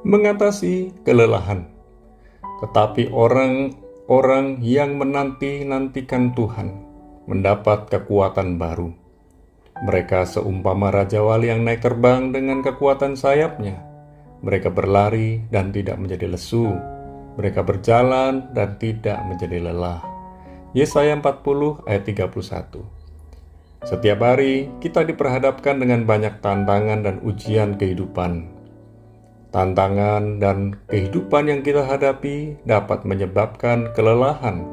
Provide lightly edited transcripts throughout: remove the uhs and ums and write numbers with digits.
mengatasi kelelahan. Tetapi orang-orang yang menanti-nantikan Tuhan mendapat kekuatan baru. Mereka seumpama Raja Wali yang naik terbang dengan kekuatan sayapnya. Mereka berlari dan tidak menjadi lesu. Mereka berjalan dan tidak menjadi lelah. Yesaya 40 ayat 31. Setiap hari kita diperhadapkan dengan banyak tantangan dan ujian kehidupan. Tantangan dan kehidupan yang kita hadapi dapat menyebabkan kelelahan.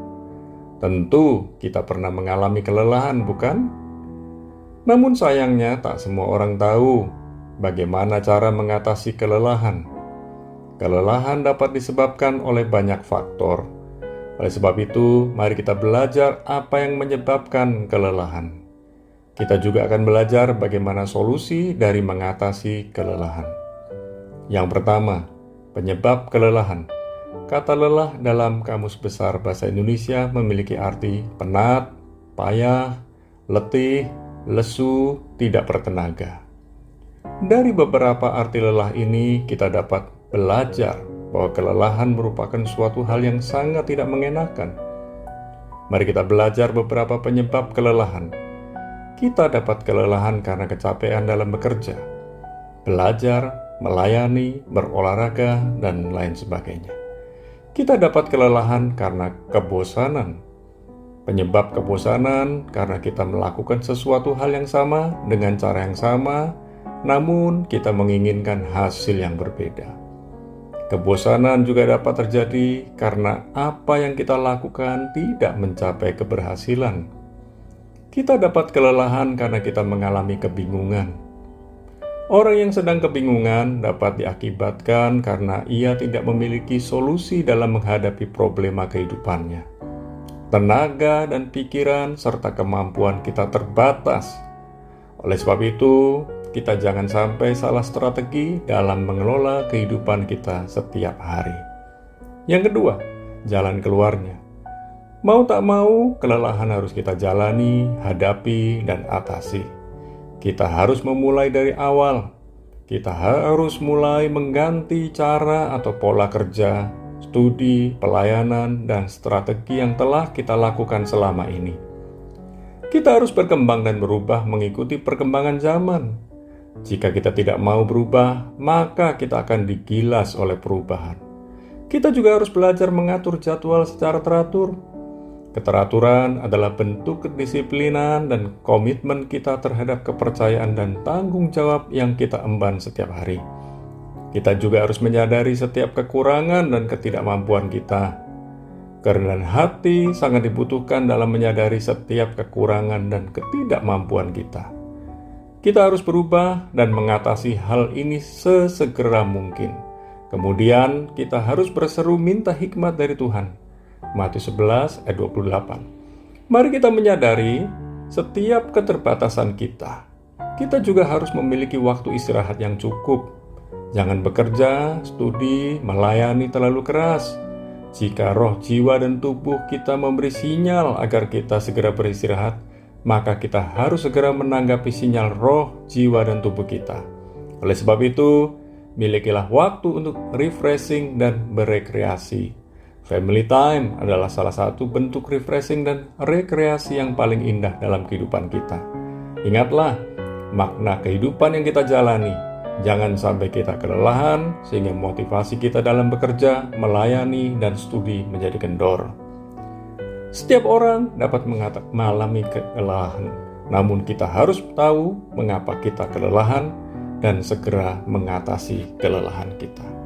Tentu kita pernah mengalami kelelahan, bukan? Namun sayangnya tak semua orang tahu bagaimana cara mengatasi kelelahan. Kelelahan dapat disebabkan oleh banyak faktor. Oleh sebab itu, mari kita belajar apa yang menyebabkan kelelahan. Kita juga akan belajar bagaimana solusi dari mengatasi kelelahan. Yang pertama, penyebab kelelahan. Kata lelah dalam Kamus Besar Bahasa Indonesia memiliki arti penat, payah, letih, lesu, tidak bertenaga. Dari beberapa arti lelah ini, kita dapat belajar bahwa kelelahan merupakan suatu hal yang sangat tidak mengenakan. Mari kita belajar beberapa penyebab kelelahan. Kita dapat kelelahan karena kecapean dalam bekerja, belajar, melayani, berolahraga, dan lain sebagainya. Kita dapat kelelahan karena kebosanan. Penyebab kebosanan karena kita melakukan sesuatu hal yang sama dengan cara yang sama, namun kita menginginkan hasil yang berbeda. Kebosanan juga dapat terjadi karena apa yang kita lakukan tidak mencapai keberhasilan. Kita dapat kelelahan karena kita mengalami kebingungan. Orang yang sedang kebingungan dapat diakibatkan karena ia tidak memiliki solusi dalam menghadapi problema kehidupannya. Tenaga dan pikiran serta kemampuan kita terbatas. Oleh sebab itu, kita jangan sampai salah strategi dalam mengelola kehidupan kita setiap hari. Yang kedua, jalan keluarnya. Mau tak mau, kelelahan harus kita jalani, hadapi, dan atasi. Kita harus memulai dari awal. Kita harus mulai mengganti cara atau pola kerja, studi, pelayanan, dan strategi yang telah kita lakukan selama ini. Kita harus berkembang dan berubah mengikuti perkembangan zaman. Jika kita tidak mau berubah, maka kita akan digilas oleh perubahan. Kita juga harus belajar mengatur jadwal secara teratur. Keteraturan adalah bentuk kedisiplinan dan komitmen kita terhadap kepercayaan dan tanggung jawab yang kita emban setiap hari. Kita juga harus menyadari setiap kekurangan dan ketidakmampuan kita. Kerendahan hati sangat dibutuhkan dalam menyadari setiap kekurangan dan ketidakmampuan kita. Kita harus berubah dan mengatasi hal ini sesegera mungkin. Kemudian kita harus berseru minta hikmat dari Tuhan. Matius 11 ayat 28. Mari kita menyadari setiap keterbatasan kita. Kita juga harus memiliki waktu istirahat yang cukup. Jangan bekerja, studi, melayani terlalu keras. Jika roh, jiwa, dan tubuh kita memberi sinyal agar kita segera beristirahat, maka kita harus segera menanggapi sinyal roh, jiwa, dan tubuh kita. Oleh sebab itu, milikilah waktu untuk refreshing dan berekreasi. Family time adalah salah satu bentuk refreshing dan rekreasi yang paling indah dalam kehidupan kita. Ingatlah, makna kehidupan yang kita jalani. Jangan sampai kita kelelahan sehingga motivasi kita dalam bekerja, melayani, dan studi menjadi kendor. Setiap orang dapat mengalami kelelahan, namun kita harus tahu mengapa kita kelelahan dan segera mengatasi kelelahan kita.